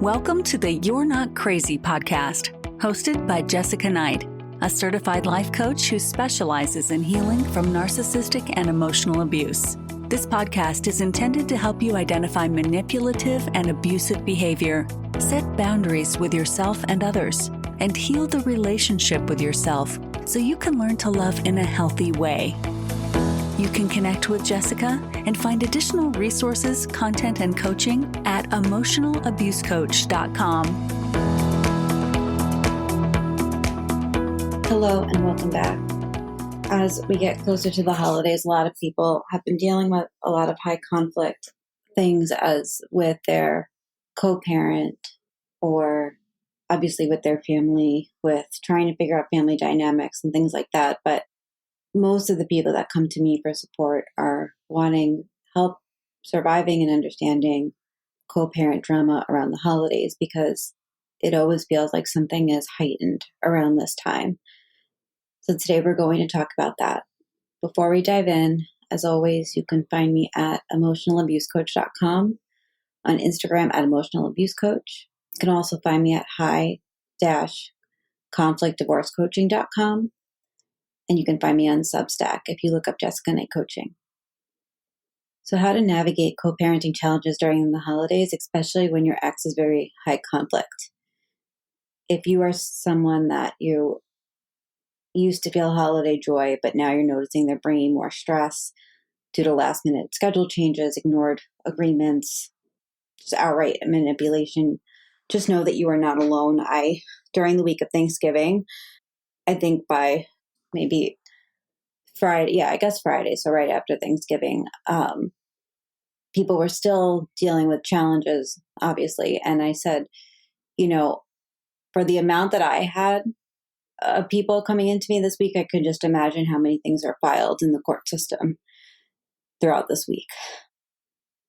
Welcome to the You're Not Crazy podcast, hosted by Jessica Knight, a certified life coach who specializes in healing from narcissistic and emotional abuse. This podcast is intended to help you identify manipulative and abusive behavior, set boundaries with yourself and others, and heal the relationship with yourself so you can learn to love in a healthy way. You can connect with Jessica and find additional resources, content, and coaching at emotionalabusecoach.com. Hello and welcome back. As we get closer to the holidays, a lot of people have been dealing with a lot of high conflict things as with their co-parent or obviously with their family, with trying to figure out family dynamics and things like that. But most of the people that come to me for support are wanting help surviving and understanding co-parent drama around the holidays because it always feels like something is heightened around this time. So today we're going to talk about that. Before we dive in, as always, you can find me at emotionalabusecoach.com, on Instagram at emotionalabusecoach. You can also find me at high-conflictdivorcecoaching.com. And you can find me on Substack if you look up Jessica Knight Coaching. So how to navigate co-parenting challenges during the holidays, especially when your ex is very high conflict. If you are someone that you used to feel holiday joy, but now you're noticing they're bringing more stress due to last minute schedule changes, ignored agreements, just outright manipulation, just know that you are not alone. During the week of Thanksgiving, I think by maybe Friday, Friday, so right after Thanksgiving, people were still dealing with challenges, obviously. And I said, for the amount that I had of people coming into me this week, I could just imagine how many things are filed in the court system throughout this week.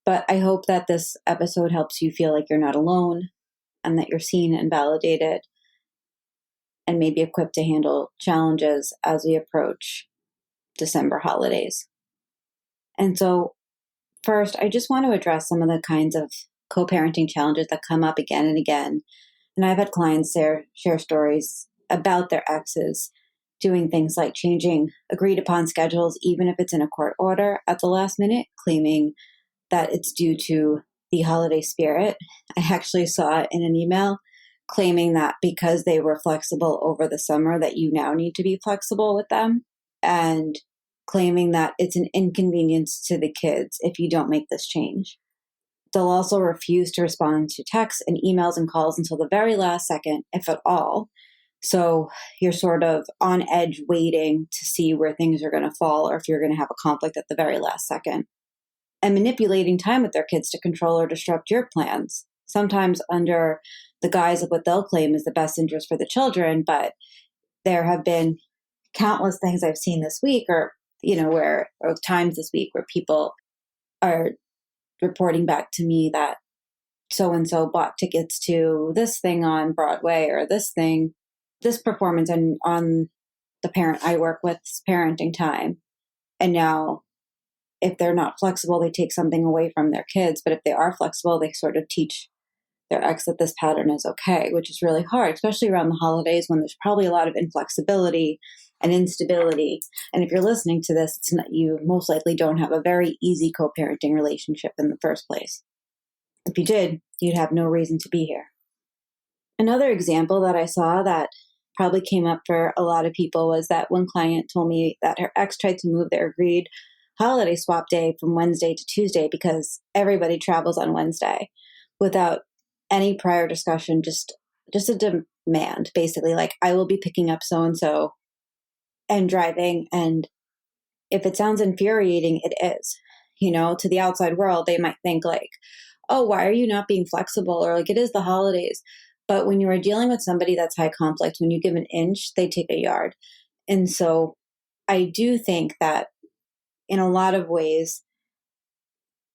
But I hope that this episode helps you feel like you're not alone and that you're seen and validated and maybe equipped to handle challenges as we approach December holidays. And so first, I just want to address some of the kinds of co-parenting challenges that come up again and again. And I've had clients share stories about their exes doing things like changing agreed upon schedules, even if it's in a court order at the last minute, claiming that it's due to the holiday spirit. I actually saw it in an email claiming that because they were flexible over the summer, that you now need to be flexible with them, and claiming that it's an inconvenience to the kids if you don't make this change. They'll also refuse to respond to texts and emails and calls until the very last second, if at all. So you're sort of on edge waiting to see where things are going to fall or if you're going to have a conflict at the very last second. And manipulating time with their kids to control or disrupt your plans, sometimes under the guise of what they'll claim is the best interest for the children. But there have been countless things I've seen this week or times this week where people are reporting back to me that so-and-so bought tickets to this thing on Broadway or this performance on the parent I work with's parenting time. And now if they're not flexible, they take something away from their kids. But if they are flexible, they sort of teach their ex that this pattern is okay, which is really hard, especially around the holidays when there's probably a lot of inflexibility and instability. And if you're listening to this, you most likely don't have a very easy co-parenting relationship in the first place. If you did, you'd have no reason to be here. Another example that I saw that probably came up for a lot of people was that one client told me that her ex tried to move their agreed holiday swap day from Wednesday to Tuesday because everybody travels on Wednesday without any prior discussion, just a demand, basically, like, I will be picking up so-and-so and driving. And if it sounds infuriating, it is. To the outside world, they might think like, oh, why are you not being flexible? Or like, it is the holidays. But when you are dealing with somebody that's high conflict, when you give an inch, they take a yard. And so I do think that in a lot of ways,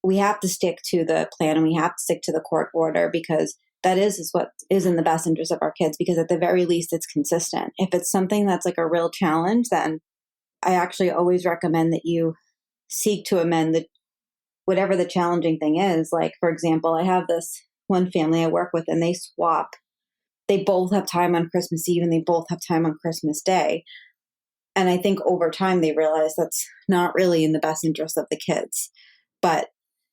we have to stick to the plan and we have to stick to the court order because that is what is in the best interest of our kids, because at the very least it's consistent. If it's something that's like a real challenge, then I actually always recommend that you seek to amend whatever the challenging thing is. Like, for example, I have this one family I work with, and they swap. They both have time on Christmas Eve and they both have time on Christmas Day. And I think over time they realize that's not really in the best interest of the kids. But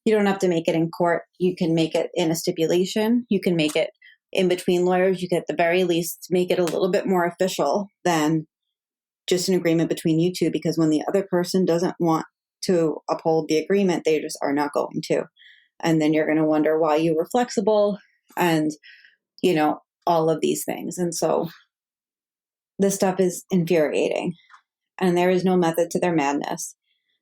you don't have to make it in court. You can make it in a stipulation. You can make it in between lawyers. You can at the very least make it a little bit more official than just an agreement between you two, because when the other person doesn't want to uphold the agreement, they just are not going to. And then you're going to wonder why you were flexible and, all of these things. And so this stuff is infuriating. And there is no method to their madness,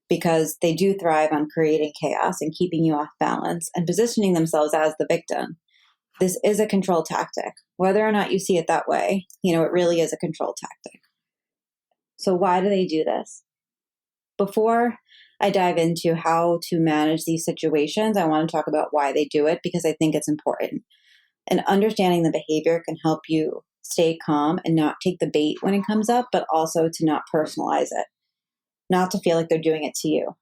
because they do thrive on creating chaos and keeping you off balance and positioning themselves as the victim. This is a control tactic. Whether or not you see it that way, it really is a control tactic. So why do they do this? Before I dive into how to manage these situations, I want to talk about why they do it, because I think it's important. And understanding the behavior can help you stay calm and not take the bait when it comes up, but also to not personalize it, not to feel like they're doing it to you.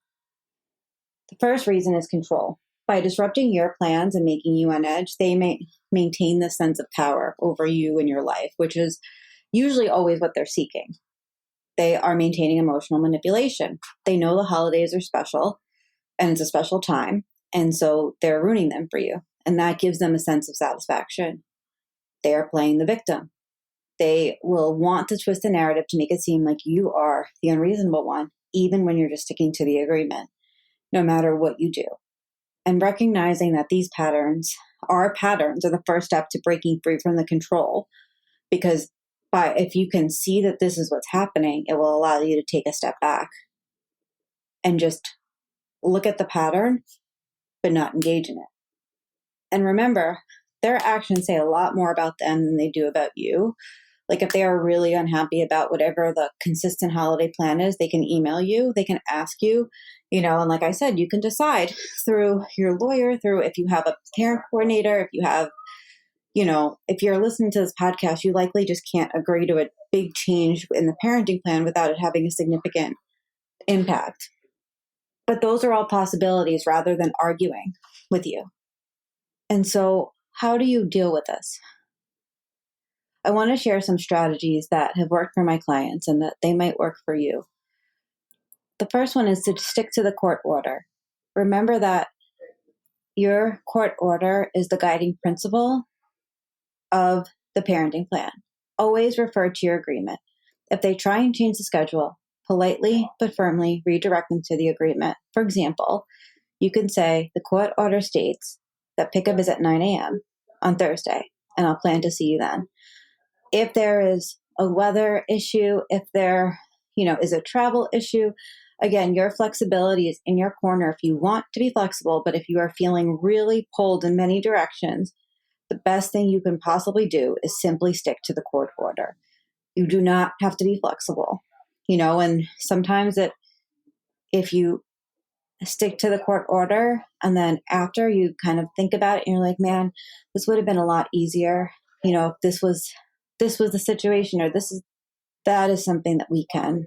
The first reason is control. By disrupting your plans and making you on edge, they may maintain this sense of power over you and your life, which is usually always what they're seeking. They are maintaining emotional manipulation. They know the holidays are special and it's a special time, and so they're ruining them for you. And that gives them a sense of satisfaction. They are playing the victim. They will want to twist the narrative to make it seem like you are the unreasonable one, even when you're just sticking to the agreement, no matter what you do. And recognizing that these patterns are the first step to breaking free from the control, because if you can see that this is what's happening, it will allow you to take a step back and just look at the pattern, but not engage in it. And remember, their actions say a lot more about them than they do about you. Like if they are really unhappy about whatever the consistent holiday plan is, they can email you, they can ask you, and like I said, you can decide through your lawyer, through if you have a parent coordinator, if you have, if you're listening to this podcast, you likely just can't agree to a big change in the parenting plan without it having a significant impact. But those are all possibilities rather than arguing with you. And so how do you deal with this? I want to share some strategies that have worked for my clients and that they might work for you. The first one is to stick to the court order. Remember that your court order is the guiding principle of the parenting plan. Always refer to your agreement. If they try and change the schedule, politely but firmly redirect them to the agreement. For example, you can say, the court order states that pickup is at 9 a.m. on Thursday, and I'll plan to see you then. If there is a weather issue, if there, is a travel issue, again, your flexibility is in your corner if you want to be flexible, but if you are feeling really pulled in many directions, the best thing you can possibly do is simply stick to the court order. You do not have to be flexible, and sometimes if you stick to the court order and then after you kind of think about it and you're like, man, this would have been a lot easier, if this was the situation, or that is something that we can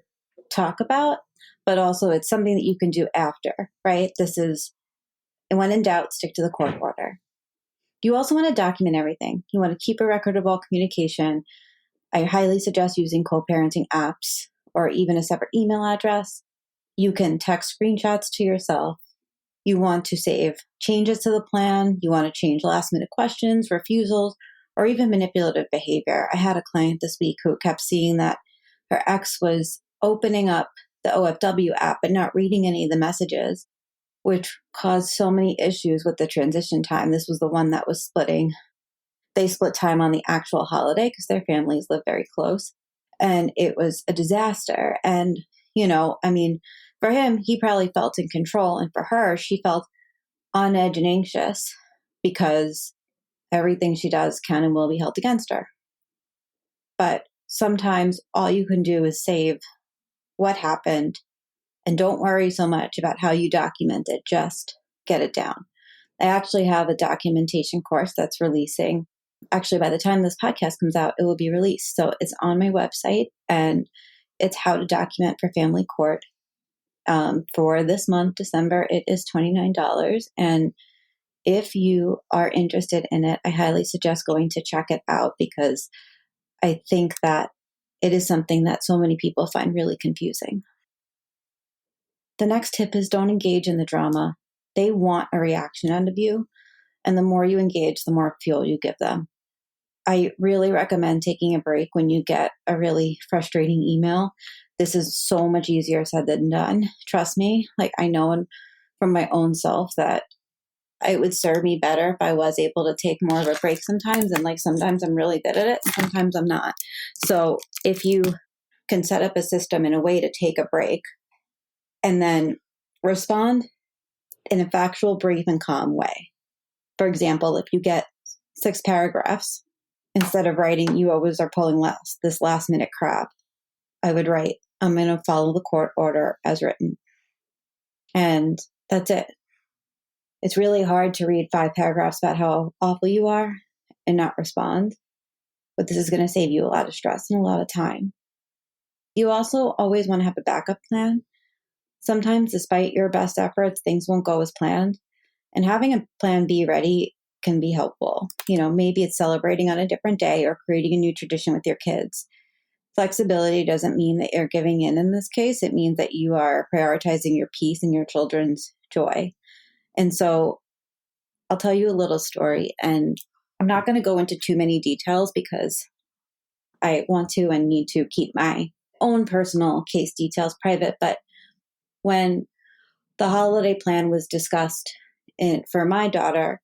talk about, but also it's something that you can do after, right? And when in doubt, stick to the court order. You also want to document everything. You want to keep a record of all communication. I highly suggest using co-parenting apps or even a separate email address. You can text screenshots to yourself. You want to save changes to the plan. You want to change last minute questions, refusals, or even manipulative behavior. I had a client this week who kept seeing that her ex was opening up the OFW app but not reading any of the messages, which caused so many issues with the transition time. This was the one that was splitting. They split time on the actual holiday because their families live very close. And it was a disaster. And, for him, he probably felt in control. And for her, she felt on edge and anxious because everything she does can and will be held against her. But sometimes all you can do is save what happened and don't worry so much about how you document it. Just get it down. I actually have a documentation course that's releasing. Actually, by the time this podcast comes out, it will be released. So it's on my website, and it's how to document for family court. For this month, December, it is $29, and if you are interested in it, I highly suggest going to check it out because I think that it is something that so many people find really confusing. The next tip is don't engage in the drama. They want a reaction out of you, and the more you engage, the more fuel you give them. I really recommend taking a break when you get a really frustrating email. This is so much easier said than done. Trust me, like I know from my own self that it would serve me better if I was able to take more of a break sometimes. And like sometimes I'm really good at it, and sometimes I'm not. So if you can set up a system in a way to take a break and then respond in a factual, brief, and calm way. For example, if you get 6 paragraphs, instead of writing, you always are pulling this last minute crap, I would write, I'm going to follow the court order as written. And that's it. It's really hard to read 5 paragraphs about how awful you are and not respond. But this is going to save you a lot of stress and a lot of time. You also always want to have a backup plan. Sometimes, despite your best efforts, things won't go as planned. And having a plan B ready can be helpful. Maybe it's celebrating on a different day or creating a new tradition with your kids. Flexibility doesn't mean that you're giving in this case. It means that you are prioritizing your peace and your children's joy. And so I'll tell you a little story, and I'm not going to go into too many details because I want to and need to keep my own personal case details private. But when the holiday plan was discussed for my daughter,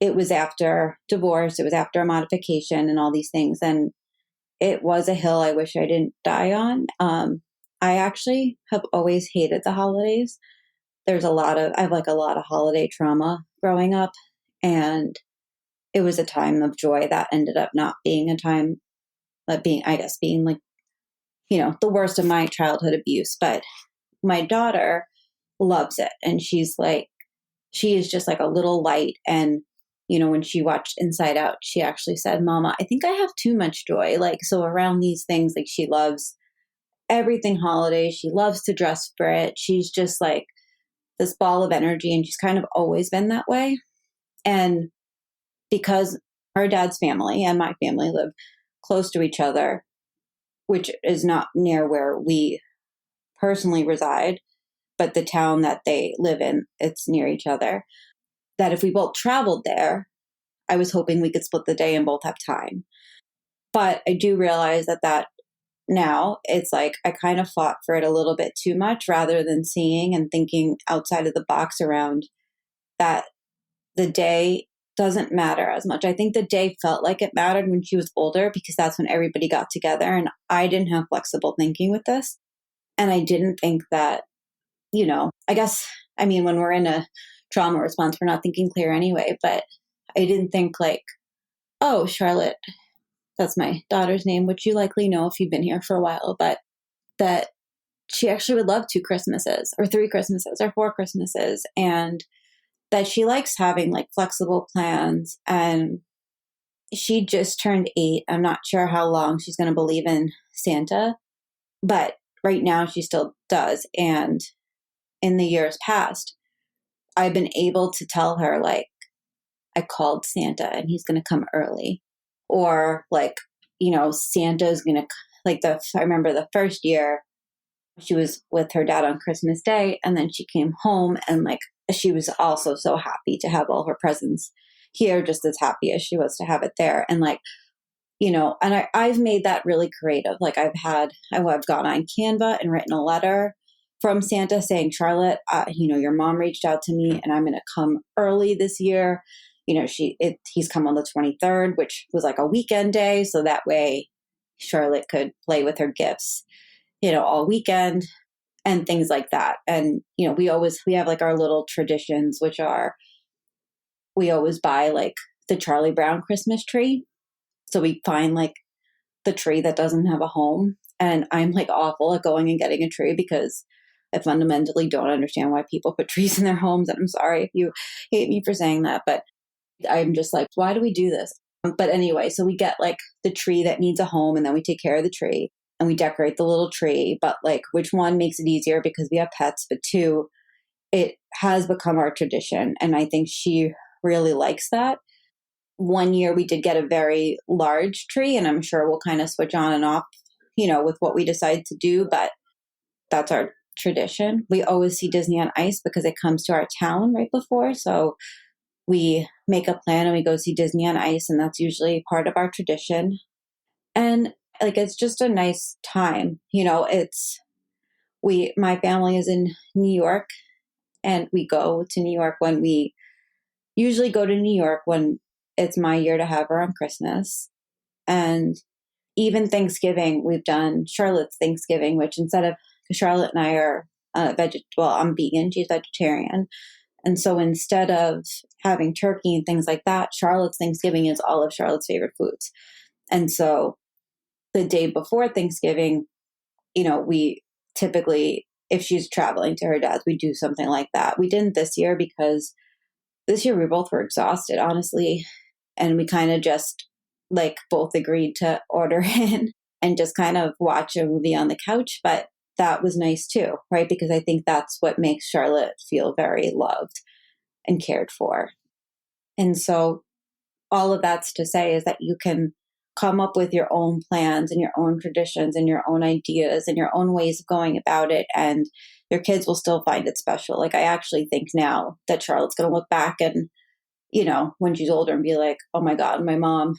it was after divorce, it was after a modification and all these things. And it was a hill I wish I didn't die on. I actually have always hated the holidays. I have a lot of holiday trauma growing up, and it was a time of joy that ended up not being a time of being like, the worst of my childhood abuse. But my daughter loves it. And she is just like a little light. And, when she watched Inside Out, she actually said, Mama, I think I have too much joy. Like, so around these things, like she loves everything holiday. She loves to dress for it. She's just like this ball of energy, and she's kind of always been that way. And because her dad's family and my family live close to each other, which is not near where we personally reside, but the town that they live in, it's near each other, that if we both traveled there, I was hoping we could split the day and both have time. But I do realize that now it's like I kind of fought for it a little bit too much rather than seeing and thinking outside of the box around that the day doesn't matter as much. I think the day felt like it mattered when she was older because that's when everybody got together, and I didn't have flexible thinking with this. And I didn't think that, when we're in a trauma response, we're not thinking clear anyway, but I didn't think like, oh, Charlotte, that's my daughter's name, which you likely know if you've been here for a while, but that she actually would love 2 Christmases or 3 Christmases or 4 Christmases, and that she likes having like flexible plans. And she just turned 8. I'm not sure how long she's going to believe in Santa, but right now she still does. And in the years past, I've been able to tell her, like, I called Santa and he's going to come early. Or like, Santa's going to, I remember the first year she was with her dad on Christmas Day, and then she came home and like, she was also so happy to have all her presents here, just as happy as she was to have it there. And like, and I've made that really creative. Like I've gone on Canva and written a letter from Santa saying, Charlotte, your mom reached out to me and I'm going to come early this year. He's come on the 23rd, which was like a weekend day. So that way Charlotte could play with her gifts, all weekend and things like that. And, we have like our little traditions, which are, we always buy like the Charlie Brown Christmas tree. So we find like the tree that doesn't have a home. And I'm like awful at going and getting a tree because I fundamentally don't understand why people put trees in their homes. And I'm sorry if you hate me for saying that, but I'm just like, why do we do this? But anyway, so we get like the tree that needs a home, and then we take care of the tree and we decorate the little tree. But like, which one makes it easier because we have pets, but 2, it has become our tradition. And I think she really likes that. One year we did get a very large tree, and I'm sure we'll kind of switch on and off, with what we decide to do, but that's our tradition. We always see Disney on Ice because it comes to our town right before. So we make a plan and we go see Disney on Ice, and that's usually part of our tradition. And it's just a nice time. My family is in New York, and we go to New York when we usually go to New York when it's my year to have her on Christmas. And even Thanksgiving, we've done Charlotte's Thanksgiving, which instead of, Charlotte and I are I'm vegan, she's vegetarian. And so instead of having turkey and things like that, Charlotte's Thanksgiving is all of Charlotte's favorite foods. And so the day before Thanksgiving, we typically, if she's traveling to her dad's, we do something like that. We didn't this year because this year we both were exhausted, honestly. And we kind of just both agreed to order in and just kind of watch a movie on the couch. But that was nice too, right? Because I think that's what makes Charlotte feel very loved and cared for. And so all of that's to say is that you can come up with your own plans and your own traditions and your own ideas and your own ways of going about it. And your kids will still find it special. I actually think now that Charlotte's going to look back and, when she's older and be like, oh my God, my mom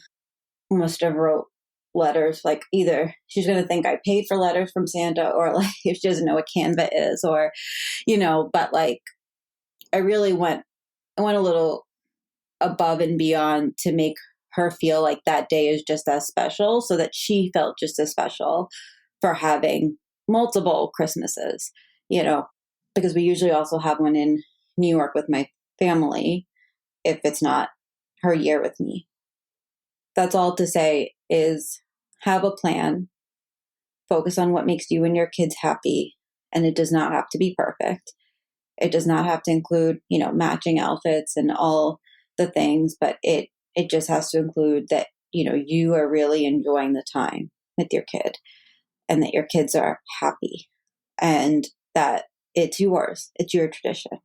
must have wrote letters. Either she's going to think I paid for letters from Santa, or if she doesn't know what Canva is, or, but I really went a little above and beyond to make her feel like that day is just as special, so that she felt just as special for having multiple Christmases, because we usually also have one in New York with my family if it's not her year with me. That's all to say is have a plan, focus on what makes you and your kids happy, and it does not have to be perfect. It does not have to include, matching outfits and all the things, but it just has to include that, you are really enjoying the time with your kid and that your kids are happy and that it's yours. It's your tradition.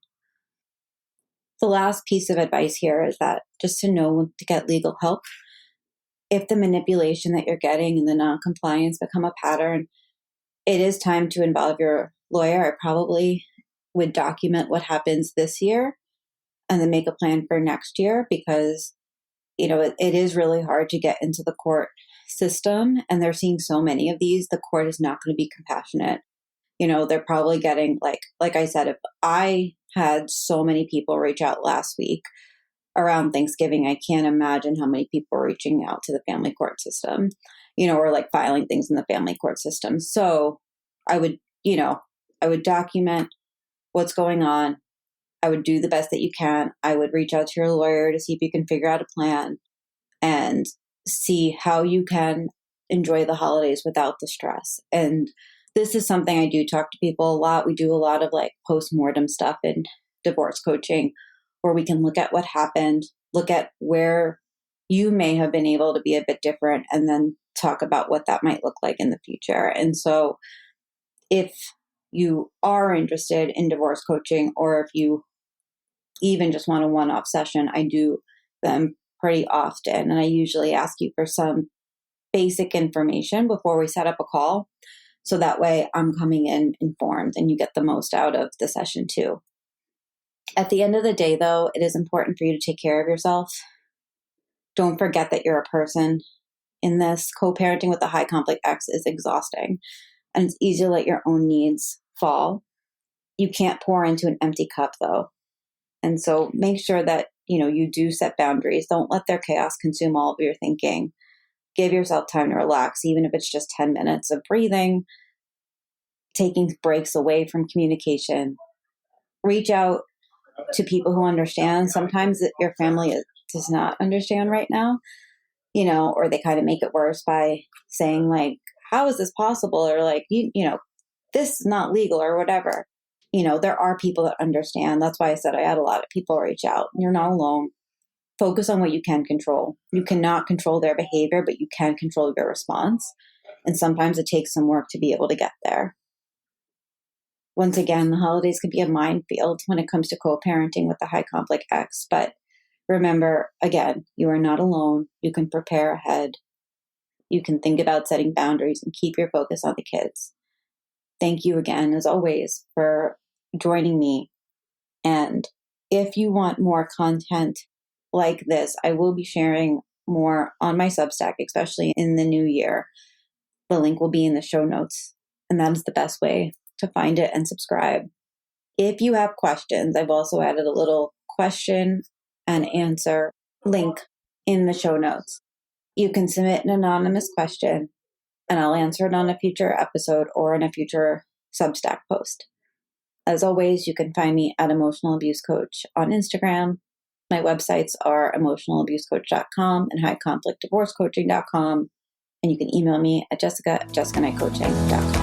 The last piece of advice here is that just to know when to get legal help. If the manipulation that you're getting and the non-compliance become a pattern, it is time to involve your lawyer. I probably would document what happens this year and then make a plan for next year, because, it is really hard to get into the court system, and they're seeing so many of these. The court is not going to be compassionate. They're probably getting like I said, if I had so many people reach out last week around Thanksgiving, I can't imagine how many people are reaching out to the family court system, or filing things in the family court system. So I would document what's going on. I would do the best that you can. I would reach out to your lawyer to see if you can figure out a plan and see how you can enjoy the holidays without the stress. And this is something I do talk to people a lot. We do a lot of post-mortem stuff in divorce coaching, where we can look at what happened, look at where you may have been able to be a bit different, and then talk about what that might look like in the future. And so if you are interested in divorce coaching, or if you even just want a one-off session, I do them pretty often. And I usually ask you for some basic information before we set up a call. So that way I'm coming in informed and you get the most out of the session too. At the end of the day, though, it is important for you to take care of yourself. Don't forget that you're a person in this. Co-parenting with a high conflict ex is exhausting, and it's easy to let your own needs fall. You can't pour into an empty cup, though. And so make sure that, you do set boundaries. Don't let their chaos consume all of your thinking. Give yourself time to relax, even if it's just 10 minutes of breathing, taking breaks away from communication. Reach out to people who understand. Sometimes your family does not understand right now, or they kind of make it worse by saying how is this possible? Or this is not legal or whatever. There are people that understand. That's why I said I had a lot of people reach out. You're not alone. Focus on what you can control. You cannot control their behavior, but you can control your response. And sometimes it takes some work to be able to get there. Once again, the holidays can be a minefield when it comes to co-parenting with a high conflict ex, but Remember, again, you are not alone. You can prepare ahead. You can think about setting boundaries and keep your focus on the kids. Thank you again, as always, for joining me. And if you want more content like this, I will be sharing more on my Substack, especially in the new year. The link will be in the show notes, and that is the best way to find it and subscribe. If you have questions, I've also added a little question and answer link in the show notes. You can submit an anonymous question, and I'll answer it on a future episode or in a future Substack post. As always, you can find me at Emotional Abuse Coach on Instagram. My websites are emotionalabusecoach.com and highconflictdivorcecoaching.com. And you can email me at jessica@jessicaknightcoaching.com.